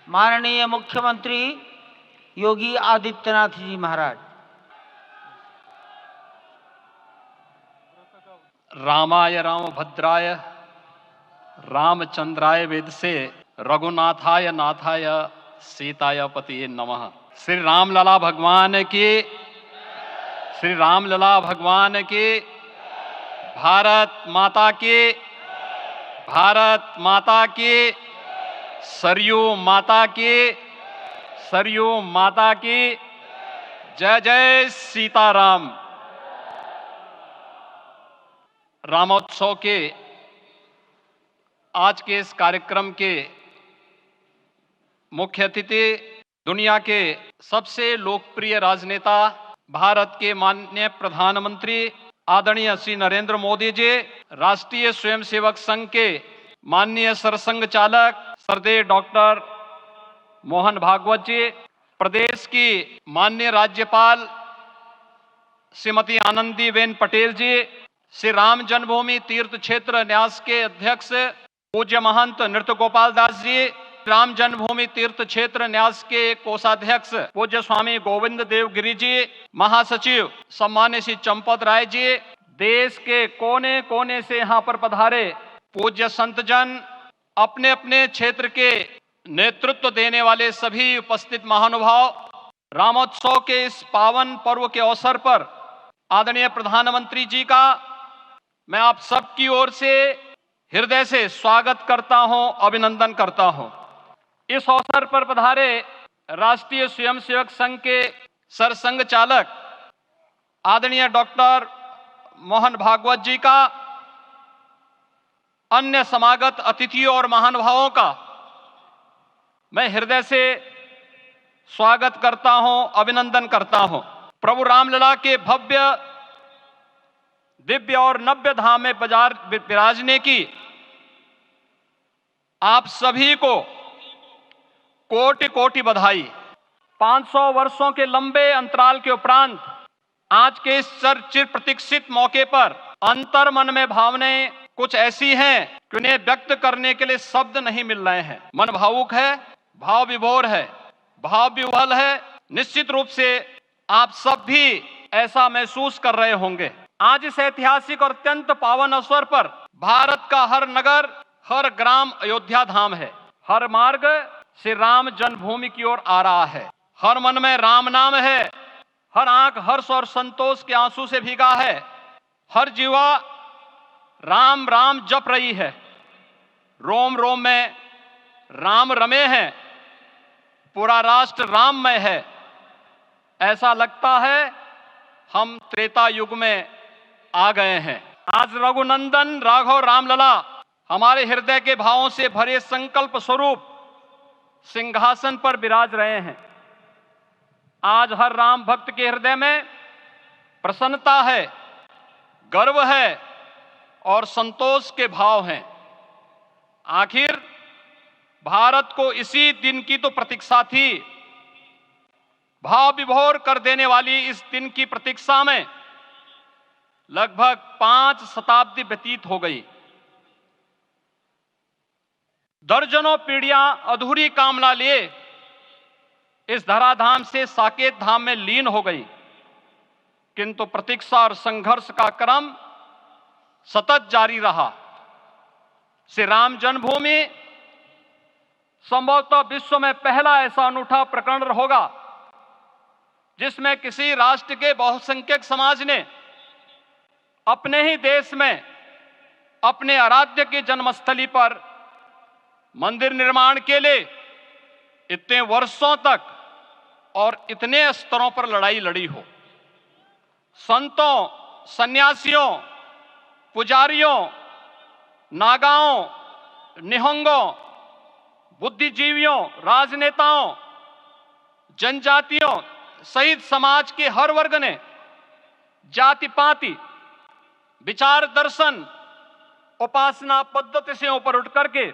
माननीय मुख्यमंत्री योगी आदित्यनाथ जी महाराज। रामाय रामभद्राय रामचंद्राय वेदसे रघुनाथाय नाथाय सीताय पतिये नमः। श्री रामलला भगवान की, श्री रामलला भगवान की, भारत माता की, भारत माता की, सरयू माता की, सरयू माता की जय जय सीताराम। रामोत्सव के आज के इस कार्यक्रम के मुख्य अतिथि दुनिया के सबसे लोकप्रिय राजनेता, भारत के माननीय प्रधानमंत्री आदरणीय श्री नरेंद्र मोदी जी, राष्ट्रीय स्वयंसेवक संघ के माननीय सरसंघ चालक श्रद्धेय डॉक्टर मोहन भागवत जी, प्रदेश की माननीय राज्यपाल श्रीमती आनंदीबेन पटेल जी, श्री राम जन्मभूमि तीर्थ क्षेत्र न्यास के अध्यक्ष पूज्य महंत नृत्य गोपाल दास जी, राम जन्मभूमि तीर्थ क्षेत्र न्यास के कोषाध्यक्ष पूज्य स्वामी गोविंद देव गिरी जी, महासचिव सम्मान्य श्री चंपत राय जी, देश के कोने कोने से यहाँ पर पधारे पूज्य संतजन, अपने अपने क्षेत्र के नेतृत्व देने वाले सभी उपस्थित महानुभाव, रामोत्सव के इस पावन पर्व के अवसर पर आदरणीय प्रधानमंत्री जी का मैं आप सबकी ओर से हृदय से स्वागत करता हूं, अभिनंदन करता हूं। इस अवसर पर पधारे राष्ट्रीय स्वयंसेवक संघ के सरसंघ चालक आदरणीय डॉक्टर मोहन भागवत जी का, अन्य समागत अतिथियों और महानुभावों का मैं हृदय से स्वागत करता हूं, अभिनंदन करता हूं। प्रभु रामलला के भव्य दिव्य और नव्य धाम में विराजने की आप सभी को कोटि कोटि बधाई। 500 वर्षों के लंबे अंतराल के उपरांत आज के इस चिर प्रतीक्षित मौके पर अंतर मन में भावनाएं कुछ ऐसी हैं कि उन्हें व्यक्त करने के लिए शब्द नहीं मिल रहे हैं। मन भावुक है, भाव विभोर है, भाव विह्वल है। निश्चित रूप से आप सब भी ऐसा महसूस कर रहे होंगे। आज इस ऐतिहासिक और अत्यंत पावन अवसर पर भारत का हर नगर, हर ग्राम अयोध्या धाम है। हर मार्ग श्री राम जन्मभूमि की ओर आ रहा है। हर मन में राम नाम है, हर आंख हर्ष और संतोष के आंसू से भीगा है, हर जीवा राम राम जप रही है, रोम रोम में राम रमे हैं, पूरा राष्ट्र राममय है। ऐसा लगता है हम त्रेता युग में आ गए हैं। आज रघुनंदन राघव रामलला हमारे हृदय के भावों से भरे संकल्प स्वरूप सिंहासन पर विराज रहे हैं। आज हर राम भक्त के हृदय में प्रसन्नता है, गर्व है और संतोष के भाव हैं। आखिर भारत को इसी दिन की तो प्रतीक्षा थी। भाव विभोर कर देने वाली इस दिन की प्रतीक्षा में लगभग 5 शताब्दी व्यतीत हो गई। दर्जनों पीढ़ियां अधूरी कामना लिए इस धराधाम से साकेत धाम में लीन हो गई, किंतु प्रतीक्षा और संघर्ष का क्रम सतत जारी रहा। श्री राम जन्मभूमि संभवतः विश्व में पहला ऐसा अनूठा प्रकरण होगा जिसमें किसी राष्ट्र के बहुसंख्यक समाज ने अपने ही देश में अपने आराध्य की जन्मस्थली पर मंदिर निर्माण के लिए इतने वर्षों तक और इतने स्तरों पर लड़ाई लड़ी हो। संतों, सन्यासियों, पुजारियों, नागाओं, निहंगों, बुद्धिजीवियों, राजनेताओं, जनजातियों सहित समाज के हर वर्ग ने जाति पाति, विचार दर्शन, उपासना पद्धति से ऊपर उठ करके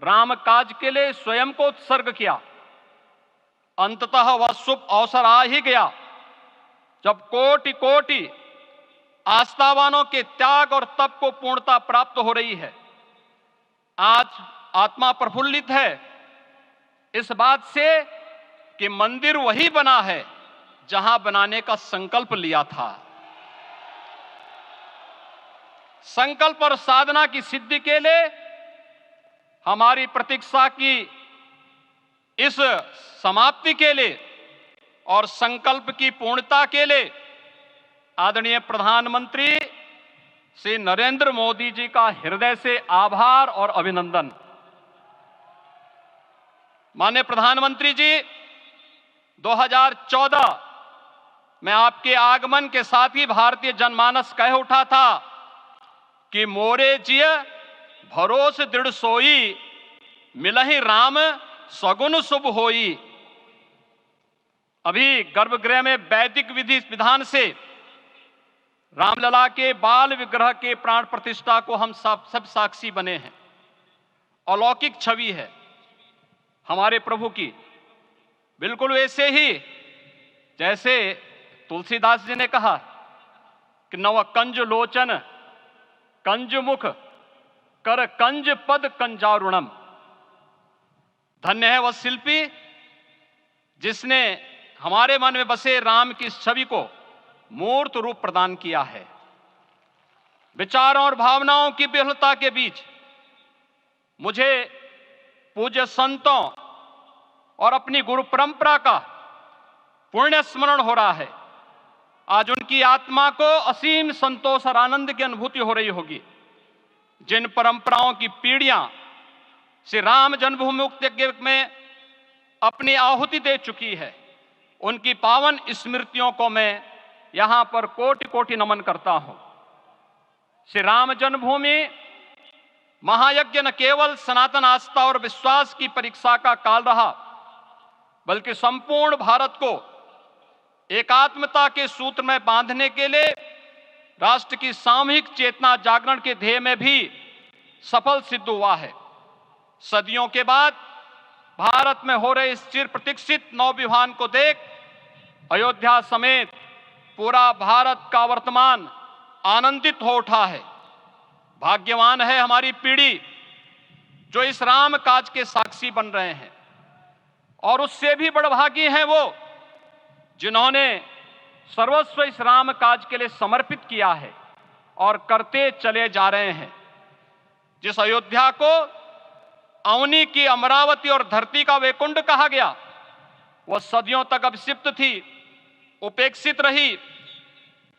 राम काज के लिए स्वयं को उत्सर्ग किया। अंततः वह शुभ अवसर आ ही गया जब कोटि कोटि आस्थावानों के त्याग और तप को पूर्णता प्राप्त हो रही है। आज आत्मा प्रफुल्लित है इस बात से कि मंदिर वही बना है जहां बनाने का संकल्प लिया था। संकल्प और साधना की सिद्धि के लिए हमारी प्रतीक्षा की इस समाप्ति के लिए और संकल्प की पूर्णता के लिए आदरणीय प्रधानमंत्री श्री नरेंद्र मोदी जी का हृदय से आभार और अभिनंदन। माननीय प्रधानमंत्री जी, 2014 में आपके आगमन के साथ ही भारतीय जनमानस कह उठा था कि मोरे जिय भरोस दृढ़ सोई, मिलहि राम सगुन शुभ होई। अभी गर्भगृह में वैदिक विधि विधान से रामलला के बाल विग्रह के प्राण प्रतिष्ठा को हम सब साक्षी बने हैं। अलौकिक छवि है हमारे प्रभु की, बिल्कुल वैसे ही जैसे तुलसीदास जी ने कहा कि नव कंज लोचन कंज मुख कर कंज पद कंजारुणम। धन्य है वह शिल्पी जिसने हमारे मन में बसे राम की छवि को मूर्त रूप प्रदान किया है। विचारों और भावनाओं की विहलता के बीच मुझे पूज्य संतों और अपनी गुरु परंपरा का पुण्य स्मरण हो रहा है। आज उनकी आत्मा को असीम संतोष और आनंद की अनुभूति हो रही होगी। जिन परंपराओं की पीढ़ियां श्री राम जन्मभूमि मुक्ति यज्ञ में अपनी आहुति दे चुकी है, उनकी पावन स्मृतियों को मैं यहां पर कोटि कोटि नमन करता हूं। श्री राम जन्मभूमि महायज्ञ न केवल सनातन आस्था और विश्वास की परीक्षा का काल रहा, बल्कि संपूर्ण भारत को एकात्मता के सूत्र में बांधने के लिए राष्ट्र की सामूहिक चेतना जागरण के ध्येय में भी सफल सिद्ध हुआ है। सदियों के बाद भारत में हो रहे इस चिर प्रतीक्षित नवविवाह को देख अयोध्या समेत पूरा भारत का वर्तमान आनंदित हो उठा है। भाग्यवान है हमारी पीढ़ी जो इस राम काज के साक्षी बन रहे हैं, और उससे भी बड़भागी हैं वो जिन्होंने सर्वस्व इस राम काज के लिए समर्पित किया है और करते चले जा रहे हैं। जिस अयोध्या को अवनी की अमरावती और धरती का वैकुंठ कहा गया, वह सदियों तक अभिषिप्त थी, उपेक्षित रही,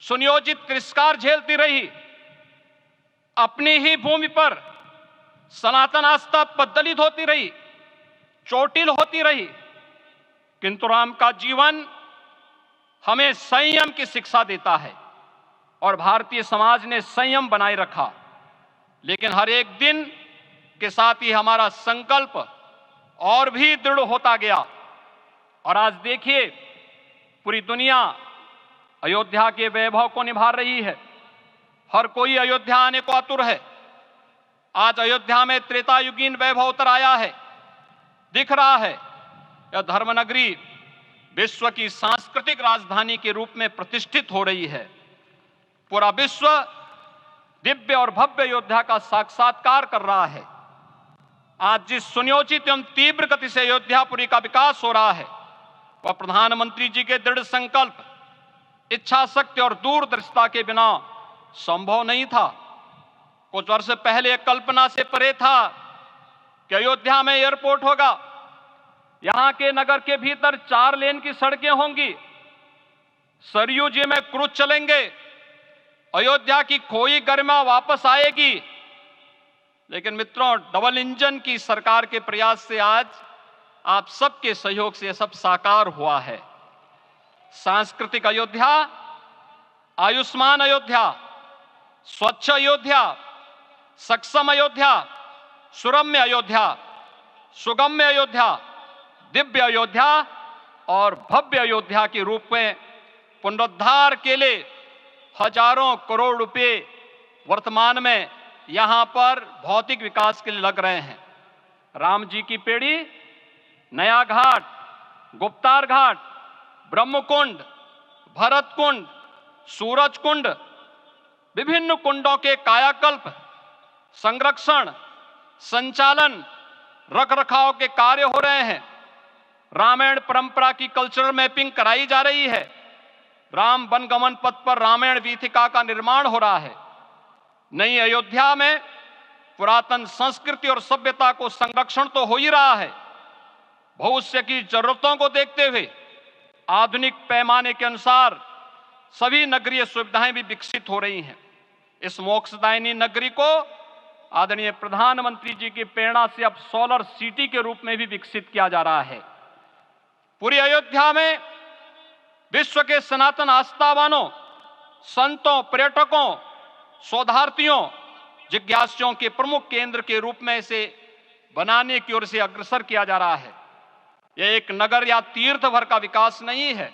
सुनियोजित तिरस्कार झेलती रही। अपनी ही भूमि पर सनातन आस्था पद्दलित होती रही, चोटिल होती रही, किंतु राम का जीवन हमें संयम की शिक्षा देता है और भारतीय समाज ने संयम बनाए रखा। लेकिन हर एक दिन के साथ ही हमारा संकल्प और भी दृढ़ होता गया, और आज देखिए पूरी दुनिया अयोध्या के वैभव को निभा रही है। हर कोई अयोध्या आने को आतुर है। आज अयोध्या में त्रेतायुगीन वैभव उतर आया है, दिख रहा है। यह धर्मनगरी विश्व की सांस्कृतिक राजधानी के रूप में प्रतिष्ठित हो रही है। पूरा विश्व दिव्य और भव्य अयोध्या का साक्षात्कार कर रहा है। आज जिस सुनियोजित एवं तीव्र गति से अयोध्यापुरी का विकास हो रहा है, वह प्रधानमंत्री जी के दृढ़ संकल्प, इच्छा शक्ति और दूरदर्शिता के बिना संभव नहीं था। कुछ वर्ष पहले कल्पना से परे था कि अयोध्या में एयरपोर्ट होगा, यहां के नगर के भीतर 4 लेन की सड़कें होंगी, सरयू जी में क्रूज चलेंगे, अयोध्या की खोई गरिमा वापस आएगी। लेकिन मित्रों, डबल इंजन की सरकार के प्रयास से आज आप सबके सहयोग से यह सब साकार हुआ है। सांस्कृतिक अयोध्या, आयुष्मान अयोध्या, स्वच्छ अयोध्या, सक्षम अयोध्या, सुरम्य अयोध्या, सुगम्य अयोध्या, दिव्य अयोध्या और भव्य अयोध्या के रूप में पुनरुद्धार के लिए हजारों करोड़ रुपए वर्तमान में यहां पर भौतिक विकास के लिए लग रहे हैं। राम जी की पेड़ी, नया घाट, गुप्तार घाट, ब्रह्मकुंड, भरत कुंड, सूरज कुंड, विभिन्न कुंडों के कायाकल्प, संरक्षण, संचालन, रखरखाव के कार्य हो रहे हैं। रामायण परंपरा की कल्चरल मैपिंग कराई जा रही है। राम वनगमन पथ पर रामायण वीथिका का निर्माण हो रहा है। नई अयोध्या में पुरातन संस्कृति और सभ्यता को संरक्षण तो हो ही रहा है, भविष्य की जरूरतों को देखते हुए आधुनिक पैमाने के अनुसार सभी नगरीय सुविधाएं भी विकसित हो रही हैं। इस मोक्षदायिनी नगरी को आदरणीय प्रधानमंत्री जी की प्रेरणा से अब सोलर सिटी के रूप में भी विकसित किया जा रहा है। पूरी अयोध्या में विश्व के सनातन आस्थावानों, संतों, पर्यटकों, शोधार्थियों, जिज्ञासुओं के प्रमुख केंद्र के रूप में इसे बनाने की ओर से अग्रसर किया जा रहा है। यह एक नगर या तीर्थ भर का विकास नहीं है,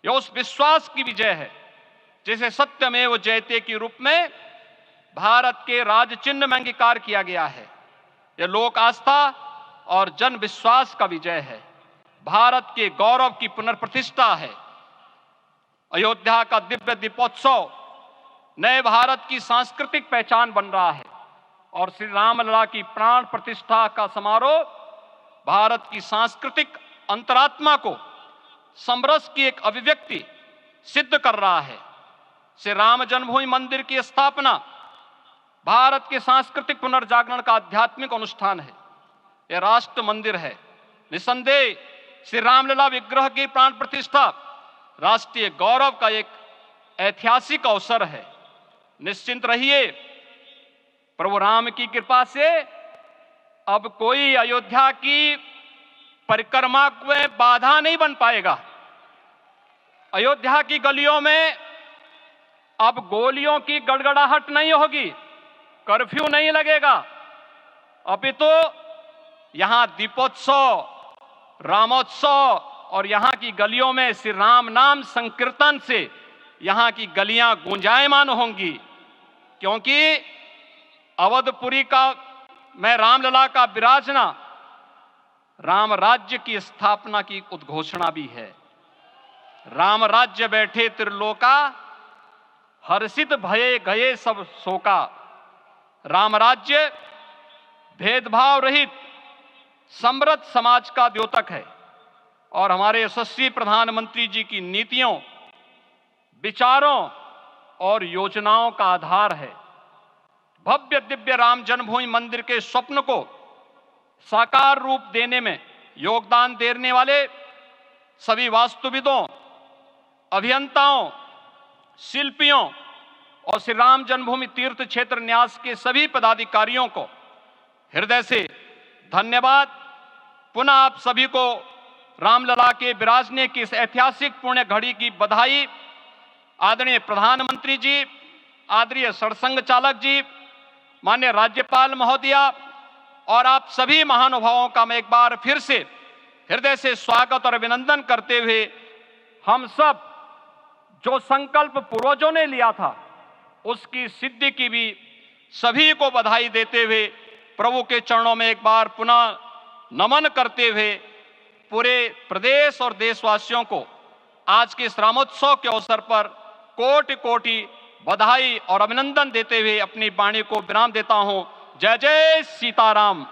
यह उस विश्वास की विजय है जिसे सत्यमेव जयते के रूप में भारत के राज चिन्ह में अंगीकार किया गया है। यह लोक आस्था और जन विश्वास का विजय है, भारत के गौरव की पुनर्प्रतिष्ठा है। अयोध्या का दिव्य दीपोत्सव नए भारत की सांस्कृतिक पहचान बन रहा है और श्री रामलला की प्राण प्रतिष्ठा का समारोह भारत की सांस्कृतिक अंतरात्मा को समरस की एक अभिव्यक्ति सिद्ध कर रहा है। श्री राम जन्मभूमि मंदिर की स्थापना भारत के सांस्कृतिक पुनर्जागरण का आध्यात्मिक अनुष्ठान है। यह राष्ट्र मंदिर है। निसंदेह श्री रामलला विग्रह की प्राण प्रतिष्ठा राष्ट्रीय गौरव का एक ऐतिहासिक अवसर है। निश्चिंत रहिए, प्रभु राम की कृपा से अब कोई अयोध्या की परिक्रमा में बाधा नहीं बन पाएगा। अयोध्या की गलियों में अब गोलियों की गड़गड़ाहट नहीं होगी, कर्फ्यू नहीं लगेगा, अपितु यहां दीपोत्सव, रामोत्सव और यहां की गलियों में श्री राम नाम संकीर्तन से यहां की गलियां गुंजायमान होंगी, क्योंकि अवधपुरी का मैं रामलला का विराजना राम राज्य की स्थापना की उद्घोषणा भी है। राम राज्य बैठे त्रिलोका, हर्षित भये गए सब शोका। राम राज्य भेदभाव रहित समृद्ध समाज का द्योतक है और हमारे यशस्वी प्रधानमंत्री जी की नीतियों, विचारों और योजनाओं का आधार है। भव्य दिव्य राम जन्मभूमि मंदिर के स्वप्न को साकार रूप देने में योगदान देने वाले सभी वास्तुविदों, अभियंताओं, शिल्पियों और श्री राम जन्मभूमि तीर्थ क्षेत्र न्यास के सभी पदाधिकारियों को हृदय से धन्यवाद। पुनः आप सभी को रामलला के विराजने की इस ऐतिहासिक पुण्य घड़ी की बधाई। आदरणीय प्रधानमंत्री जी, आदरणीय सरसंघ चालक जी, माननीय राज्यपाल महोदया और आप सभी महानुभावों का मैं एक बार फिर से हृदय से स्वागत और अभिनंदन करते हुए हम सब जो संकल्प पूर्वजों ने लिया था उसकी सिद्धि की भी सभी को बधाई देते हुए प्रभु के चरणों में एक बार पुनः नमन करते हुए पूरे प्रदेश और देशवासियों को आज के इस रामोत्सव के अवसर पर कोटि कोटि बधाई और अभिनंदन देते हुए अपनी वाणी को विराम देता हूं। जय जय सीताराम।